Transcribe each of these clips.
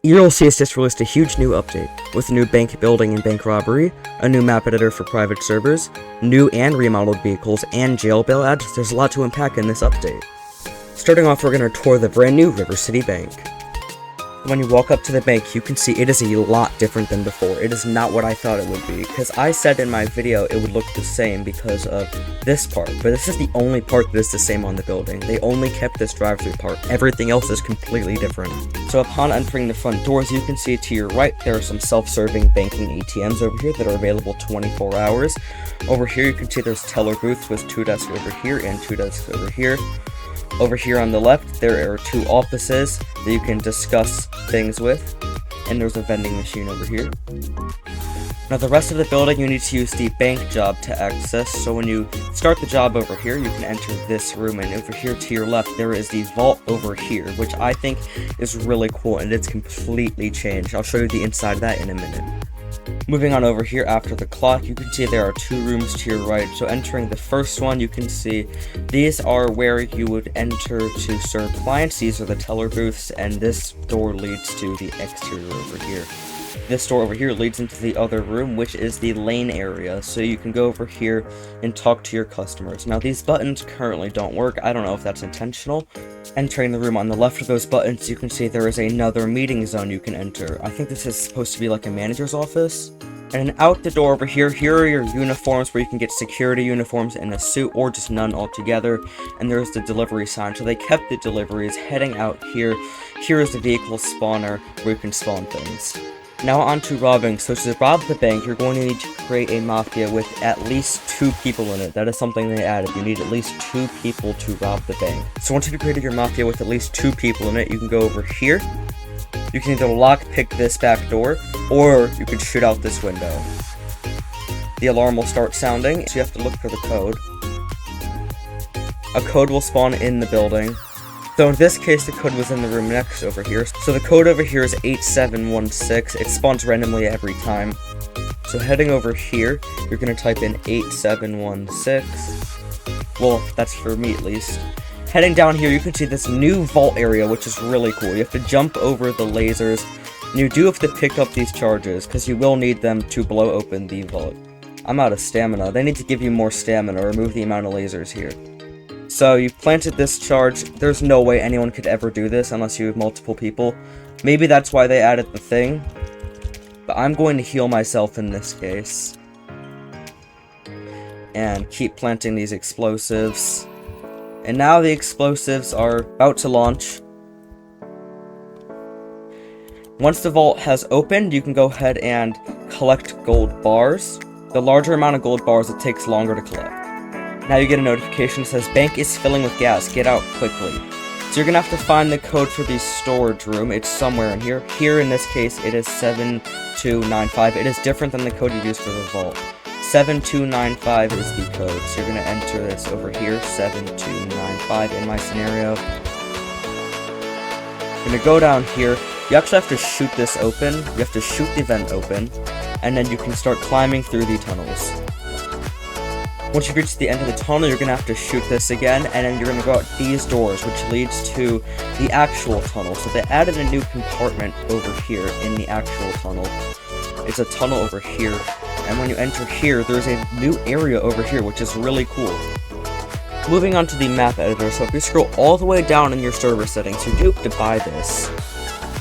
ERLC has just released a huge new update, with a new bank building and bank robbery, a new map editor for private servers, new and remodeled vehicles, and jail bail ads. There's a lot to unpack in this update. Starting off, we're going to tour the brand new River City Bank. When you walk up to the bank, you can see it is a lot different than before. It is not what I thought it would be, because I said in my video it would look the same because of this part, but this is the only part that is the same on the building. They only kept this drive-through part. Everything else is completely different. So upon entering the front doors, you can see to your right there are some self-serving banking ATMs over here that are available 24 hours. Over here you can see there's teller booths with 2 desks over here and 2 desks over here. Over here on the left, there are 2 offices that you can discuss things with, and there's a vending machine over here. Now the rest of the building, you need to use the bank job to access, so when you start the job over here, you can enter this room, and over here to your left, there is the vault over here, which I think is really cool, and it's completely changed. I'll show you the inside of that in a minute. Moving on over here after the clock, you can see there are 2 rooms to your right. So entering the first one, you can see these are where you would enter to serve clients. These are the teller booths, and this door leads to the exterior over here. This door over here leads into the other room, which is the lane area, so you can go over here and talk to your customers. Now these buttons currently don't work. I don't know if that's intentional. Entering the room on the left of those buttons, you can see there is another meeting zone you can enter. I think this is supposed to be like a manager's office. And then out the door over here, here are your uniforms where you can get security uniforms and a suit or just none altogether. And there's the delivery sign. So they kept the deliveries. Heading out here, here is the vehicle spawner where you can spawn things. Now on to robbing. So to rob the bank, you're going to need to create a mafia with at least 2 people in it. That is something they added. You need at least 2 people to rob the bank. So once you've created your mafia with at least 2 people in it, you can go over here. You can either lockpick this back door, or you can shoot out this window. The alarm will start sounding, so you have to look for the code. A code will spawn in the building. So in this case, the code was in the room next over here. So the code over here is 8716. It spawns randomly every time. So heading over here, you're going to type in 8716. Well, that's for me at least. Heading down here, you can see this new vault area, which is really cool. You have to jump over the lasers, and you do have to pick up these charges, because you will need them to blow open the vault. I'm out of stamina. They need to give you more stamina or remove the amount of lasers here. So you planted this charge. There's no way anyone could ever do this unless you have multiple people. Maybe that's why they added the thing. But I'm going to heal myself in this case. And keep planting these explosives. And now the explosives are about to launch. Once the vault has opened, you can go ahead and collect gold bars. The larger amount of gold bars, it takes longer to collect. Now you get a notification that says, bank is filling with gas, get out quickly. So you're going to have to find the code for the storage room. It's somewhere in here. Here in this case, it is 7295. It is different than the code you use for the vault. 7295 is the code, so you're going to enter this over here, 7295 in my scenario. You're going to go down here. You actually have to shoot this open. You have to shoot the vent open, and then you can start climbing through the tunnels. Once you reach the end of the tunnel, you're going to have to shoot this again, and then you're going to go out these doors, which leads to the actual tunnel. So they added a new compartment over here in the actual tunnel. It's a tunnel over here. And when you enter here, there's a new area over here, which is really cool. Moving on to the map editor, so if you scroll all the way down in your server settings, you do have to buy this.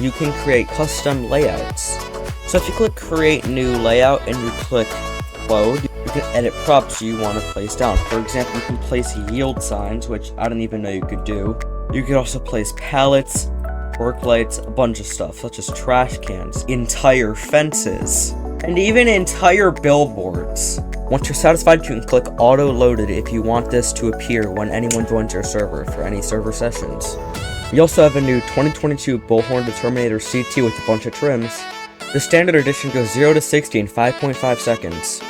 You can create custom layouts. So if you click create new layout and you click load, you can edit props you want to place down. For example, you can place yield signs, which I didn't even know you could do. You could also place pallets, work lights, a bunch of stuff, such as trash cans, entire fences, and even entire billboards. Once you're satisfied, you can click auto loaded if you want this to appear when anyone joins your server for any server sessions. We also have a new 2022 Bullhorn Determinator CT with a bunch of trims. The standard edition goes 0 to 60 in 5.5 seconds.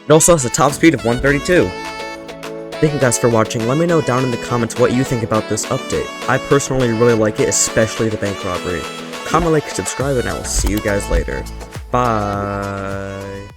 It also has a top speed of 132. Thank you guys for watching. Let me know down in the comments what you think about this update. I personally really like it, especially the bank robbery. Comment, like, subscribe, and I will see you guys later. Bye.